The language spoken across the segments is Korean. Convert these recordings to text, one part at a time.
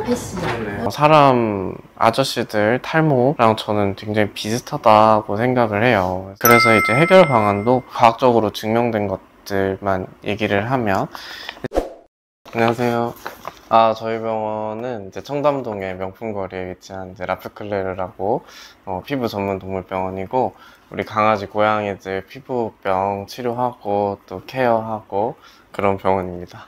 알로페시아. 사람 아저씨들 탈모랑 저는 굉장히 비슷하다고 생각을 해요. 그래서 이제 해결 방안도 과학적으로 증명된 것들만 얘기를 하면. 안녕하세요. 저희 병원은 이제 청담동의 명품거리에 위치한 이제 라프클레르라고 피부 전문 동물병원이고, 우리 강아지, 고양이들 피부병 치료하고 또 케어하고 그런 병원입니다.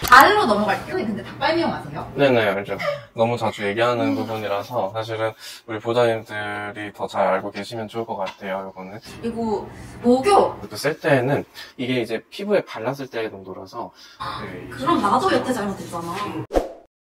발로 넘어갈게요. 근데 닭발 미용 아세요? 네네, 알죠. 너무 자주 얘기하는 부분이라서 사실은 우리 보호자님들이 더 잘 알고 계시면 좋을 것 같아요, 이거는. 그리고 목욕! 쓸 때는 이게 이제 피부에 발랐을 때의 정도라서. 네, 그럼 나도 여태 잘못했잖아.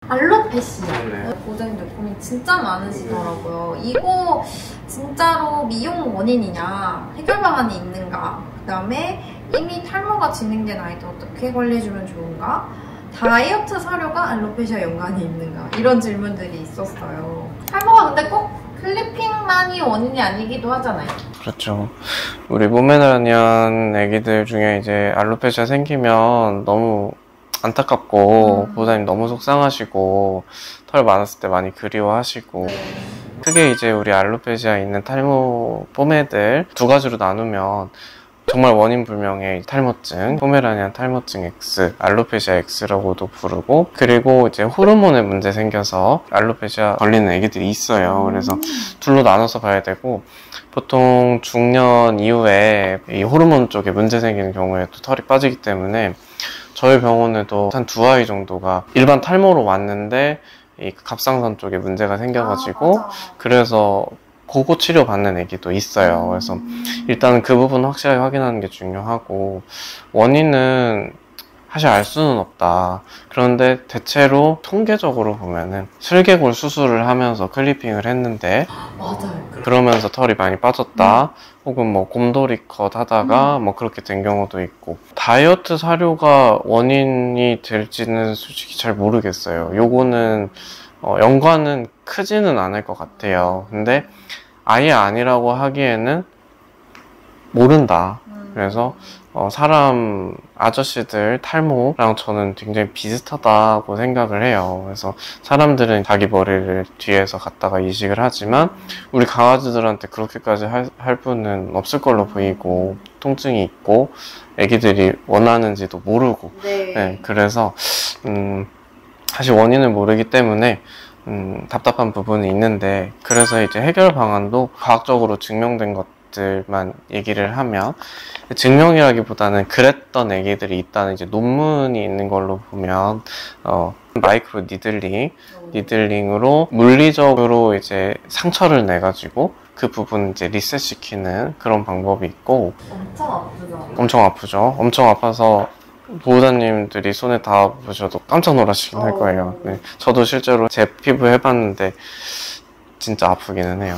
알로페시아. 네. 보호자님들 고민 진짜 많으시더라고요. 이거 진짜로 미용 원인이냐, 해결 방안이 있는가, 그 다음에 이미 탈모가 진행된 아이들 어떻게 관리해주면 좋은가, 다이어트 사료가 알로페시아 연관이 있는가, 이런 질문들이 있었어요. 탈모가 근데 꼭 클리핑만이 원인이 아니기도 하잖아요. 그렇죠. 우리 포메라니안 애기들 중에 이제 알로페시아 생기면 너무 안타깝고 보호자님 너무 속상하시고 털 많았을 때 많이 그리워하시고. 네. 크게 이제 우리 알로페시아 있는 탈모 뽀매들 두 가지로 나누면 정말 원인 불명의 탈모증, 포메라니안 탈모증 X, 알로페시아 X라고도 부르고, 그리고 이제 호르몬에 문제 생겨서 알로페시아 걸리는 애기들이 있어요. 그래서 둘로 나눠서 봐야 되고, 보통 중년 이후에 이 호르몬 쪽에 문제 생기는 경우에 또 털이 빠지기 때문에 저희 병원에도 한 두 아이 정도가 일반 탈모로 왔는데 이 갑상선 쪽에 문제가 생겨가지고 그래서 고거 치료 받는 애기도 있어요. 그래서 일단은 그 부분 확실하게 확인하는 게 중요하고, 원인은 사실 알 수는 없다. 그런데 대체로 통계적으로 보면은 슬개골 수술을 하면서 클리핑을 했는데 맞아요. 그러면서 털이 많이 빠졌다, 혹은 뭐 곰돌이 컷 하다가 뭐 그렇게 된 경우도 있고, 다이어트 사료가 원인이 될지는 솔직히 잘 모르겠어요. 요거는 연관은 크지는 않을 것 같아요. 근데 아예 아니라고 하기에는 모른다. 그래서 사람 아저씨들 탈모랑 저는 굉장히 비슷하다고 생각을 해요. 그래서 사람들은 자기 머리를 뒤에서 갖다가 이식을 하지만 우리 강아지들한테 그렇게까지 할 분은 없을 걸로 보이고, 통증이 있고 애기들이 원하는지도 모르고. 네, 그래서 사실 원인을 모르기 때문에 답답한 부분이 있는데, 그래서 이제 해결 방안도 과학적으로 증명된 것들만 얘기를 하면, 증명이라기보다는 그랬던 애기들이 있다는 이제 논문이 있는 걸로 보면, 마이크로 니들링으로 물리적으로 이제 상처를 내가지고 그 부분 이제 리셋 시키는 그런 방법이 있고. 엄청 아프죠? 엄청 아프죠. 엄청 아파서 보호자님들이 손에 닿아보셔도 깜짝 놀라시긴 할 거예요. 네. 저도 실제로 제 피부 해봤는데 진짜 아프기는 해요.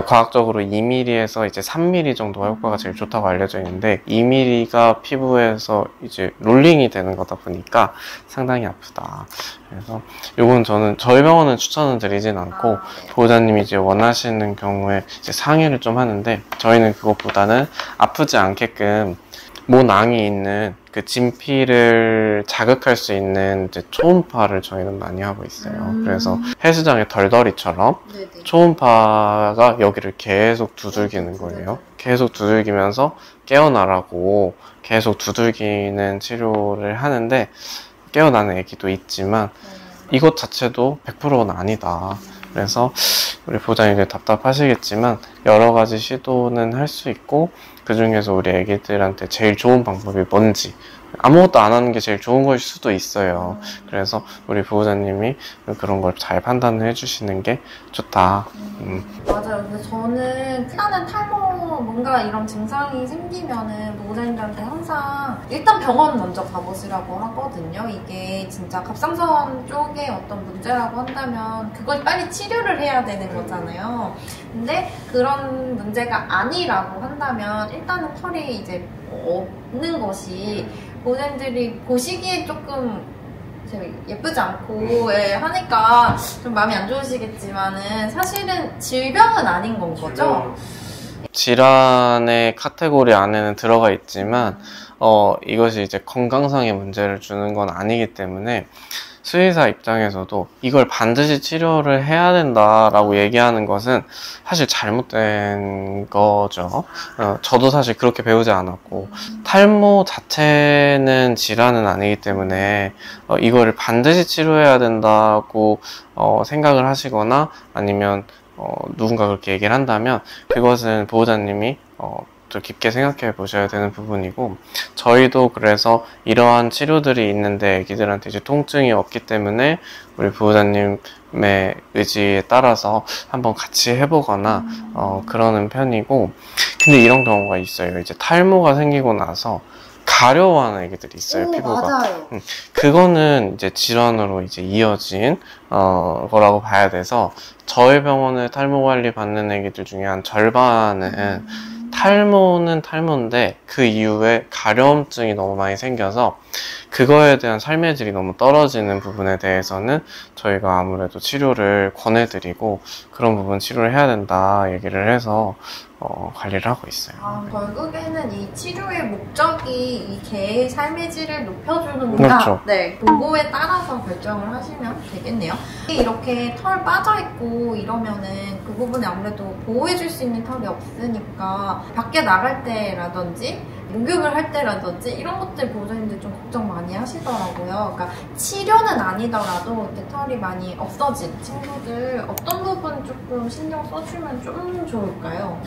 과학적으로 2mm에서 이제 3mm 정도가 효과가 제일 좋다고 알려져 있는데, 2mm가 피부에서 이제 롤링이 되는 거다 보니까 상당히 아프다. 그래서 요건 저는 저희 병원은 추천을 드리진 않고, 보호자님이 이제 원하시는 경우에 이제 상의를 좀 하는데, 저희는 그것보다는 아프지 않게끔 모낭이 있는 그 진피를 자극할 수 있는 이제 초음파를 저희는 많이 하고 있어요. 그래서 헬스장의 덜덜이처럼 초음파가 여기를 계속 두들기는 거예요. 계속 두들기면서 깨어나라고 계속 두들기는 치료를 하는데, 깨어나는 애기도 있지만 이것 자체도 100%는 아니다. 그래서 우리 보호자님들 답답하시겠지만 여러 가지 시도는 할 수 있고, 그 중에서 우리 애기들한테 제일 좋은 방법이 뭔지, 아무것도 안 하는 게 제일 좋은 걸 수도 있어요. 그래서 우리 보호자님이 그런 걸 잘 판단을 해주시는 게 좋다. 맞아요. 근데 저는 일단은 탈모 뭔가 이런 증상이 생기면은 보호자님들한테 항상 일단 병원 먼저 가보시라고 하거든요. 이게 진짜 갑상선 쪽에 어떤 문제라고 한다면 그걸 빨리 치료를 해야 되는 거잖아요. 근데 그런 문제가 아니라고 한다면 일단은 털이 이제 없는 것이 보호자님들이 보시기에 조금 예쁘지 않고 하니까 좀 마음이 안 좋으시겠지만은 사실은 질병은 아닌 건 거죠? 질환의 카테고리 안에는 들어가 있지만 이것이 이제 건강상의 문제를 주는 건 아니기 때문에 수의사 입장에서도 이걸 반드시 치료를 해야 된다라고 얘기하는 것은 사실 잘못된 거죠. 저도 사실 그렇게 배우지 않았고, 탈모 자체는 질환은 아니기 때문에 이거를 반드시 치료해야 된다고 생각을 하시거나 아니면 누군가 그렇게 얘기를 한다면 그것은 보호자님이 좀 깊게 생각해 보셔야 되는 부분이고, 저희도 그래서 이러한 치료들이 있는데 애기들한테 이제 통증이 없기 때문에 우리 보호자님의 의지에 따라서 한번 같이 해보거나 그러는 편이고, 근데 이런 경우가 있어요. 이제 탈모가 생기고 나서 가려워하는 애기들이 있어요. 피부가. 맞아요. 그거는 이제 질환으로 이제 이어진 거라고 봐야 돼서, 저희 병원에 탈모 관리 받는 애기들 중에 한 절반은 탈모는 탈모인데 그 이후에 가려움증이 너무 많이 생겨서 그거에 대한 삶의 질이 너무 떨어지는 부분에 대해서는 저희가 아무래도 치료를 권해드리고, 그런 부분 치료를 해야 된다 얘기를 해서 관리를 하고 있어요. 결국에는 이 치료의 목적이 이 개의 삶의 질을 높여주는구나. 그렇죠. 네, 도구에 따라서 결정을 하시면 되겠네요. 이렇게 털 빠져있고 이러면은 그 부분에 아무래도 보호해줄 수 있는 털이 없으니까 밖에 나갈 때라든지 목욕을 할 때라든지 이런 것들 보호자님들 좀 걱정 많이 하시더라고요. 그러니까 치료는 아니더라도 이렇게 털이 많이 없어진 친구들 어떤 부분 조금 신경 써주면 좀 좋을까요?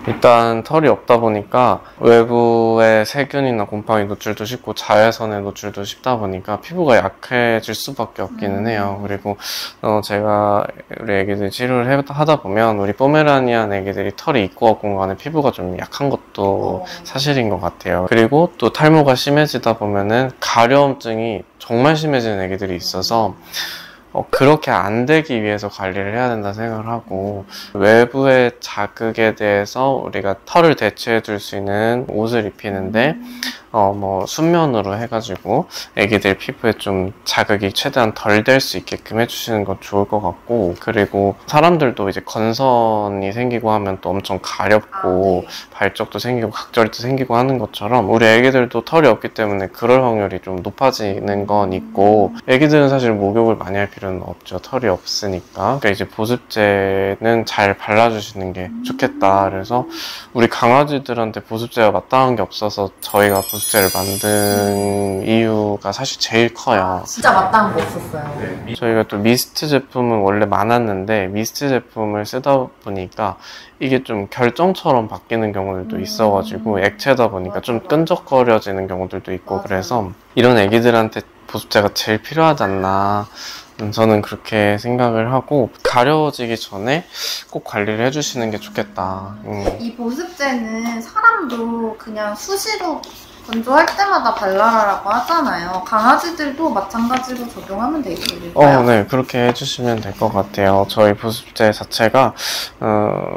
일단 털이 없다 보니까 외부의 세균이나 곰팡이 노출도 쉽고 자외선의 노출도 쉽다 보니까 피부가 약해질 수밖에 없기는 해요. 그리고 제가 우리 애기들 치료를 하다 보면 우리 포메라니안 애기들이 털이 있고 없고 간에 피부가 좀 약한 것도 사실인 것 같아요. 그리고 또 탈모가 심해지다 보면은 가려움증이 정말 심해지는 애기들이 있어서 그렇게 안 되기 위해서 관리를 해야 된다 생각을 하고, 외부의 자극에 대해서 우리가 털을 대체해 줄 수 있는 옷을 입히는데 뭐 순면으로 해가지고 애기들 피부에 좀 자극이 최대한 덜 될 수 있게끔 해주시는 건 좋을 것 같고, 그리고 사람들도 이제 건선이 생기고 하면 또 엄청 가렵고 발적도 생기고 각절도 생기고 하는 것처럼 우리 애기들도 털이 없기 때문에 그럴 확률이 좀 높아지는 건 있고, 애기들은 사실 목욕을 많이 할 필요는 없죠. 털이 없으니까. 그러니까 이제 보습제는 잘 발라주시는 게 좋겠다. 그래서 우리 강아지들한테 보습제가 마땅한 게 없어서 저희가 보습제를 만든 이유가 사실 제일 커요. 진짜 마땅한 거 없었어요. 저희가 또 미스트 제품은 원래 많았는데 미스트 제품을 쓰다 보니까 이게 좀 결정처럼 바뀌는 경우들도 있어가지고 액체다 보니까 좀 끈적거려지는 경우들도 있고, 그래서 이런 애기들한테 보습제가 제일 필요하지 않나 저는 그렇게 생각을 하고, 가려워지기 전에 꼭 관리를 해주시는 게 좋겠다. 이 보습제는 사람도 그냥 수시로 건조할 때마다 발라라라고 하잖아요. 강아지들도 마찬가지로 적용하면 되겠을까요? 네, 그렇게 해주시면 될 것 같아요. 저희 보습제 자체가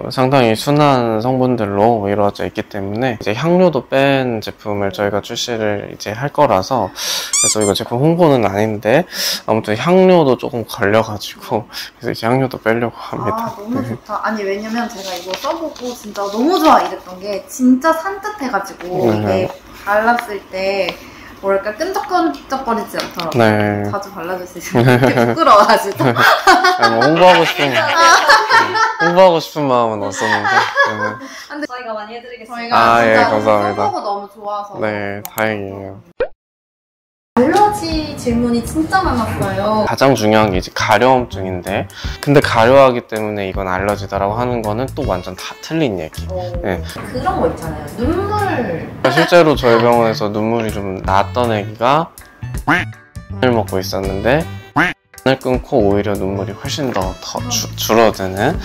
상당히 순한 성분들로 이루어져 있기 때문에 이제 향료도 뺀 제품을 저희가 출시를 이제 할 거라서, 그래서 이거 제품 홍보는 아닌데 아무튼 향료도 조금 걸려가지고 그래서 이제 향료도 빼려고 합니다. 너무 좋다. 아니 왜냐면 제가 이거 써보고 진짜 너무 좋아 이랬던 게 진짜 산뜻해가지고 이게 발랐을 때 뭐랄까 끈적끈적거리지 않더라고요. 네. 자주 발라주시면 이렇게 부끄러워하시죠? 뭐 홍보하고 싶은 마음은 없었는데. 근데 저희가 많이 해드리겠습니다. 저희가 진짜 감사합니다. 써보고 너무 좋아서. 네, 다행이에요. 알러지 질문이 진짜 많았어요. 가장 중요한 게 이제 가려움증인데, 근데 가려워하기 때문에 이건 알러지다라고 하는 거는 또 완전 다 틀린 얘기. 네. 그런 거 있잖아요. 눈물. 실제로 저희 병원에서 눈물이 좀 났던 애기가 을 먹고 있었는데 을 끊고 오히려 눈물이 훨씬 더 줄어드는